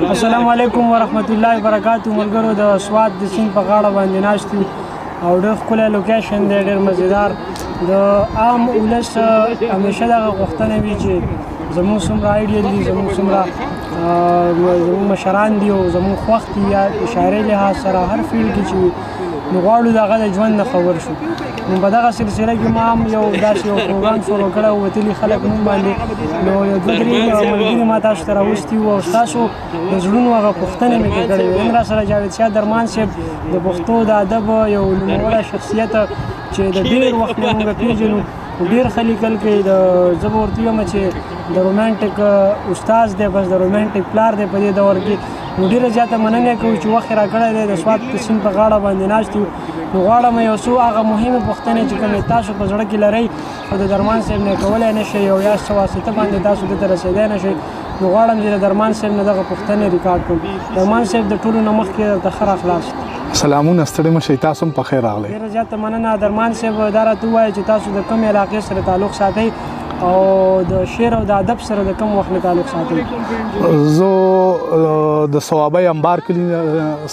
السلام علیکم ورحمت الله وبرکاتو. ملګرو د سوات د سیند په غاړه باندې ناست یو او ډېر ښکلی لوکیشن دی، ډېر مزیدار. د عام ولس همیشه دغه غوښتنه وي چې زموږ څومره آیډیل دي، زموږ څومره مشران دي او زموږ خوښ دي یا شاعري لحاظ سره هر فیلډ کې چې وي نو غواړو د هغه د ژوند نه خبر شو. نو په دغه سلسله کې ما هم یو داسې یو پروګرام شروع کړی و وتلي خلک نوم باندې. نو یو دوه درې ملګري ما تاسو ته راوستي وو او ستاسو د زړونو هغه پوښتنې مې کړې وې. نن راسره جاوید شاه درمان صاحب د پښتو د ادب یو نوموړی شخصیت چې د ډېر وخت نه موږ پېژنو، ډېر ښه لیکل کوي. زه به ورته وایم چې د رومانټیک استاد دی، بس د رومانټیک پلار دی په دې دور کې. نو ډېره زیاته مننه کوو چې وخت یې راکړی دی. د سوات د سیند په غاړه باندې ناست یو. نو غواړم یو څو هغه مهمې پوښتنې چې کومې تاسو په زړه کې لرئ او د درمان صاحب نه کولی نه شئ او یا څه واسطه باندې تاسو دته رسېدی نه شئ، نو غواړم چې د درمان صاحب نه دغه پوښتنې ریکارډ کړم. درمان صاحب د ټولو نه مخکې د ښه راغلاست. سلامونه، ستړي مه شئ، تاسو هم په خیر راغلی. ډېره زیاته مننه. درمان صاحب دا راته ووایه چې تاسو د کومې علاقې سره تعلق ساتئ او د شعر او د ادب سره د کوم وخت نه تعلق ساتئ؟ زه د صوابۍ انبار کلي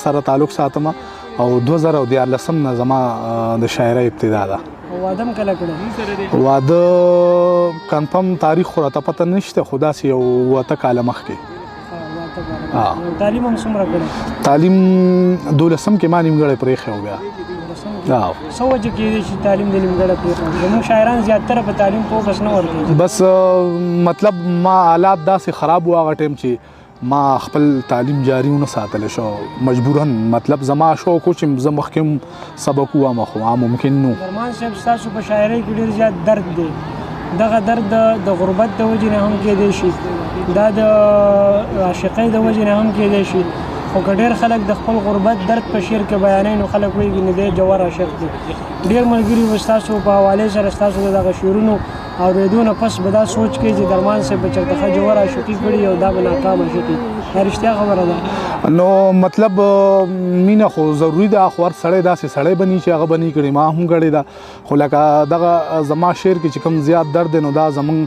سره تعلق ساتم او 2014 نه زما د شاعرۍ ابتدا ده. واده هم کله کړی؟ واده کنفرم تاریخ خو راته پته نشته، خو داسې یو 8 کاله مخکې. تعلیم هم څومره کړی؟ تعلیم 12 کې ما نیمګړی پرېښی و. بیا څه وجه کېدی چې تعلیم د نیمګړی پرېښی؟ زموږ شاعران زیاتره په تعلیم فوکس نه ورکوي. بس مطلب ما حالات داسې خراب و هغه ټایم چې ما خپل تعلیم جاری ونه ساتلی شو مجبورا. مطلب زما شوق و چې زه مخکې سبق ووایم خو ممکن نو. درمان صاحب ستاسو په شاعرۍ کې ډېر زیات درد دی. دغه درد د غربت د وجې نه هم کېدی شي، دا د عاشقۍ د وجې نه هم کېدی شي. خو که ډېر خلک د خپل غربت درد په شعر کې بیانوي نو خلک وایي نه دی جوهر عاشق دی. ډېر ملګري به ستاسو په حوالې سره ستاسو د دغه شعرونو اورېدو نه پس به دا سوچ کوي چې درمان صاحب به چېرته ښه جوهر عاشقي کړي او دا به ناکامه شي. دا رښتیا خبره ده؟ نو مطلب مینه خو ضروري ده، خو هر سړی داسې سړی بني چې هغه بني کړي. ما هم کړې ده، خو لکه دغه زما شعر کې چې کوم زیات درد دی نو دا زموږ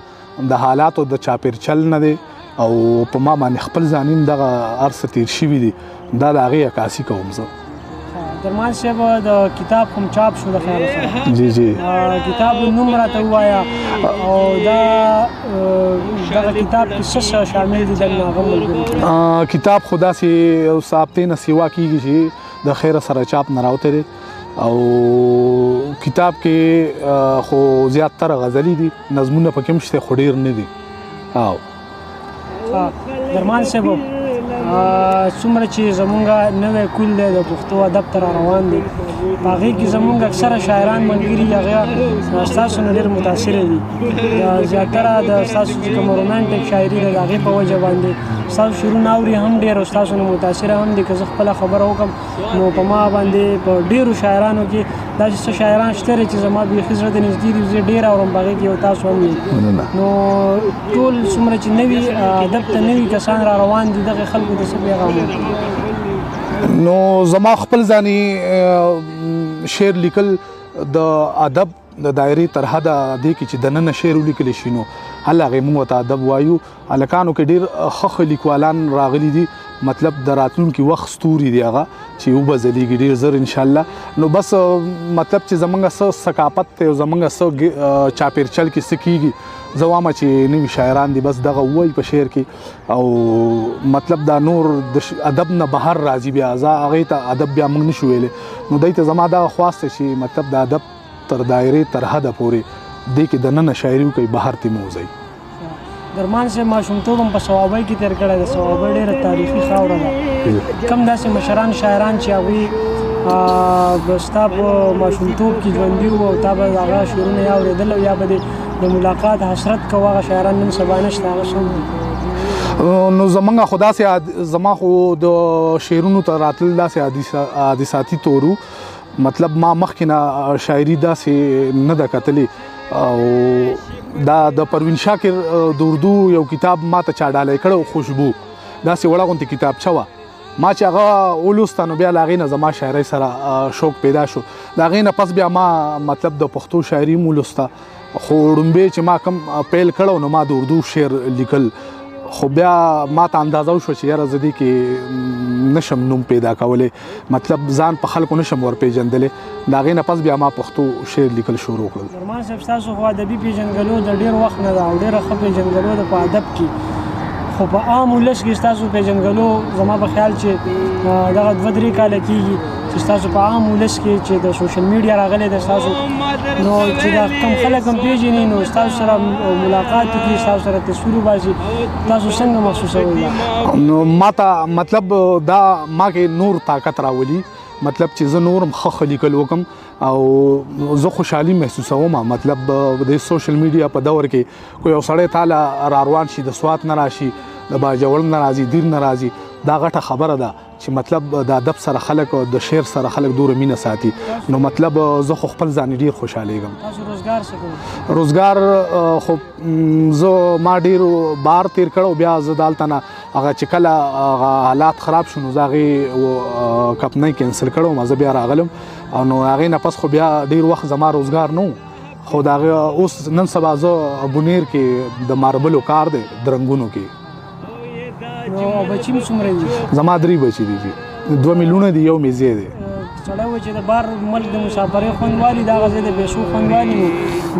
د حالاتو د چاپېرچل نه دی او په ما باندې خپل ځانین دغه هر څه تېر شوي دي، دا د هغې عکاسي کوم زه. درمان صاحب د کتاب کوم چاپ شو د خیال سره؟ جی جی. کتاب نوم راته ووایه او دغه کتاب کې څه شامل دي دلته هغه ملګري؟ کتاب خو داسې یو څه هفتې نه سیوا کېږي چې د خیره سره چاپ نه راوتی دی او کتاب کې خو زیاتره غزلي دي، نظمونه پکې هم شته خو ډېر نه دي. درمان صاحب څومره چې زمونږ نوی کول دی د پښتو ادب ته را روان دی، په هغې کې زمونږ اکثره شاعران ملګري هغه ستاسو نه ډېر متاثره دي. زیاتره د ستاسو چې کومه رومانټیک شاعري ده د هغې په وجه باندې ستاسو شعرونه اوري هم ډېر او ستاسو نه متاثره هم دي. که زه خپله خبره وکړم نو په ما باندې په ډېرو شاعرانو کې داسې څه شاعران شته چې زما بیخي زړه ته نږدې دي، زه ډېر اورم په هغې کې یو تاسو هم یې. نو ټول څومره چې نوي ادب ته نوي کسان را روان دي دغه خلکو د څه پیغام؟ نو زما خپل ځاني شعر لیکل د ادب د دایرې تر حده دی کې چې دننه شعر ولیکلی شي نو هغې موږ ته ادب وایو. هلکانو کې ډېر ښه لیکوالان راغلي دي، مطلب د راتلونکي وخت ستوري دي هغه چې وبځلیږي ډېر زر انشاءالله. نو بس مطلب چې زموږ څه ثقافت دی او زموږ څه چاپېرچل کې څه کېږي زه وایم چې نوي شاعران دي بس دغه ووایي په شعر کې او مطلب دا نور د ادب نه بهر راځي بیا زه هغې ته ادب بیا موږ نشو ویلی. نو دی ته زما دغه خواست دی چې مطلب د ادب تر دایرې تر حده پورې دی کې دننه شاعري وکړئ بهر ته مه وځئ. درمان صاحب ماشومتوب هم په صوابۍ کې تېر کړی دی. صوابۍ ډېره تاریخي خاوره ده. کوم داسې مشران شاعران چې هغوی ستا په ماشومتوب کې ژوندي وو او تا به د هغه شعرونه یا اورېدل او یا به د ملاقات حسرت کوه هغه شاعران نن سبا نشته هغه څوک دي؟ نو زمونږ خو داسې زما خو د شعرونو ته راتلل داسې حادثاتي تورو، مطلب ما مخکې نه شاعري داسې نه ده کتلې او دا د پروین شاکر د اردو یو کتاب ما ته چا ډالۍ کړی خوشبو داسې وړه غوندې کتابچه وه ما چې هغه ولوسته نو بیا له هغې نه زما شاعرۍ سره شوق پیدا شو. د هغې نه پس بیا ما مطلب د پښتو شاعري هم ولوسته خو ړومبې چې ما کوم پیل کړی نو ما د اردو شعر لیکل خو بیا ما ته اندازه وشوه چې یاره زه دې کې نشم نوم پیدا کولی مطلب ځان په خلکو نشم ورپېژندلی د هغې نه پس بیا ما پښتو شعر لیکل شروع کړل. درمان صاحب ستاسو خو ادبي پېژندګلو د ډېر وخت نه ده او ډېره ښه پېژندګلو ده په ادب کې خو په عام ولس کې ستاسو پېژندګلو زما په خیال چې دغه 2-3 کاله کېږي چې ستاسو په عام ولس کې چې د سوشل میډیا راغلی ده ستاسو نو چې دا کم خلک هم پېژني نو ستاسو سره ملاقات وکړي ستاسو سره تصویر وباسي تاسو څنګه محسوسوئ؟ نو ما ته مطلب دا ما کې نور طاقت راولي مطلب چې زه نورم ښه لیکل وکم او زه خوشحالي محسوسوم مطلب د سوشل میډیا په دور کې کوئی یو سړی تاله را روان شي د سوات نه راشي د باجوړ نه راځي دیر نه راځي دا غټه خبره ده چې مطلب د ادب سره خلک او د شعر سره خلک دوره مینه ساتي نو مطلب زه خو خپل ځان ډیر خوشحالېږم. تاسو روزګار څه کوئ؟ روزګار خو زه ما ډیر بار تیر کړو بیا زه دالته نه هغه چې کله حالات خراب شو نو زه هغې کمپنۍ کینسل کړم زه بیا راغلم او نو هغې نه پس خو بیا ډیر وخت زما روزګار نه و خو د هغې اوس نن سبا زه بونیر کې د ماربلو کار دی درنګونو کې. نو بچی مې څومره دي؟ زما 3 بچي دي 2 میلیونه دي 1 مې زیه دی. سړی و چې د بار ملک د مسافرۍ خوند والي دا هغه ځای د پیسو خوند والي نو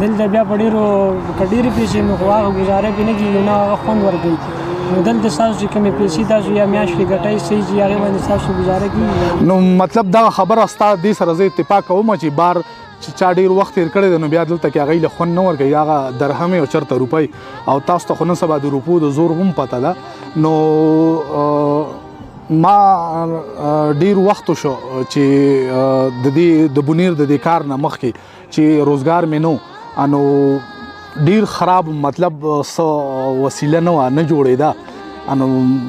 دلته بیا په ډېرو که ډېرې پیسې نو خو هغه ګزاره پرې نه کېږي نو هغه خوند ورکوي نو دلته ستاسو چې کومې پیسې تاسو یا میاشتې ګټئ صحیح چې هغې باندې ستاسو ګزاره کېږي نو مطلب دغه خبره ستا دې سره زه اتفاق کوم چې بار چې چا ډېر وخت تېر کړی دی نو بیا دلته کې هغوی له خوند نه ورکوي هغه درهم او چېرته روپۍ او تاسو ته خو نن سبا د روپو د زور هم پته ده نو ما ډیر وخت شو چې د دې د بونیر د دې کار نه مخکې چې روزګار مې نو انو ډیر خراب مطلب وسیله نه جوړېده انو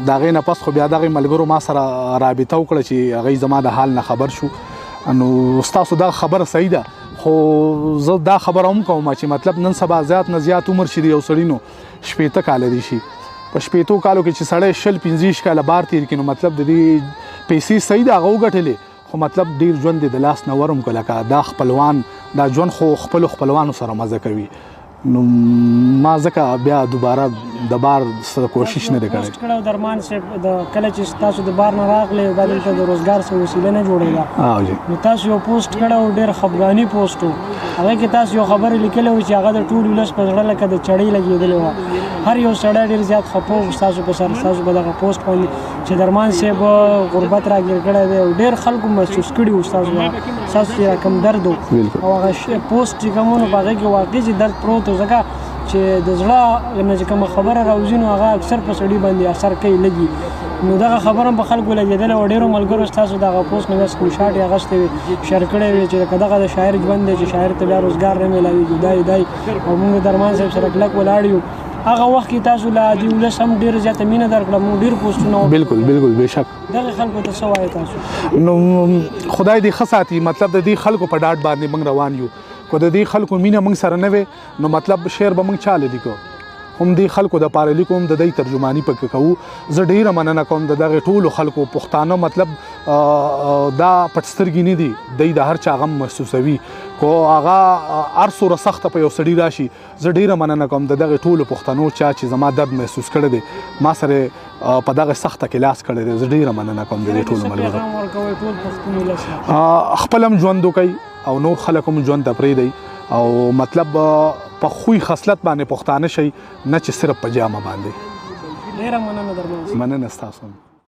د هغې نه پس خو بیا دغې ملګرو ما سره رابطه وکړه چې هغوی زما د حال نه خبر شو انو ستاسو دا خبره صحیح ده خو زه دا خبره هم کوم چې مطلب نن سبا زیات نه زیات عمر شي د یو سړي نو 80 کاله دي شي په 80 کالو کې چې سړی 15 کاله بار تیر کړي نو مطلب د دې پیسې صحیح ده هغه وګټلې خو مطلب ډیر ژوند د لاس نه ورم که لکه دا خپلوان دا ژوند خو خپلوانو سره مزه کوي نو ما ځکه بیا دوباره د بار سره کوشش نه دی کړی. پوسټ کړی درمان صاحب د کله چې تاسو د بار نه راغلی بیا دلته د روزګار څه وسیله نه جوړېده نو تاسو یو پوسټ کړی او ډېر خفګاني پوسټ و هغې کې تاسو یو خبرې لیکلی وه چې هغه د ټول ولس په زړه لکه د چړۍ لګېدلې وه هر یو سړی ډېر زیات خفه و ستاسو په سر ستاسو په دغه پوسټ باندې چې درمان صاحب غربت راګیر کړی دی او ډېر خلکو محسوس کړي وو ستاسو چې کوم درد و او هغه پوسټ چې کوم و نو په هغې کې واقعي چې درد پروت و ځکه چې د زړه نه چې کومه خبره راوځي نو هغه اکثر په سړي باندې اثر کوي لګي نو دغه خبره هم په خلکو لګېدله او ډېرو ملګرو ستاسو دغه پوسټ نه بیا سکرینشاټ یې اخیستی وي شیر کړی وي چې که دغه د شاعر ژوند دی چې شاعر ته بیا روزګار نه میلاوېږي دای او موږ درمان صاحب سره کلک ولاړ یو هغه وخت کې تاسو له عادي ولس هم ډېره زیاته مینه درکړه موږ ډېر پوسټونه بالکل بېشک دغه خلکو ته څه وایې تاسو؟ نو خدای دې ښه ساتي مطلب د دې خلکو په ډاډ باندې موږ روان یو که د دې خلکو مینه موږ سره نه وي نو مطلب شعر به موږ چاله لیکو هم دې خلکو د پاره لیکوم د دې ترجمانی پکې کوو زه ډیره مننه کوم د دغه ټولو خلکو پښتانه مطلب دا پټسترګي نه دي د هر چا غم محسوسوي کو هغه هر څوره سخته په یو سړي راشي زه ډیره مننه کوم د دغه ټولو پښتنو چا چې زما درد محسوس کړی دی ما سره په دغه سخته کې لاس کړی دی زه ډیره مننه کوم د دې ټولو ملګرو خپل هم ژوند وکړئ او نور خلک هم ژوند ته پرېږدئ او مطلب په خوی خصلت باندې پښتانه شي نه چې صرف په جامه باندې. ډیره مننه درمان. مننه ستاسو.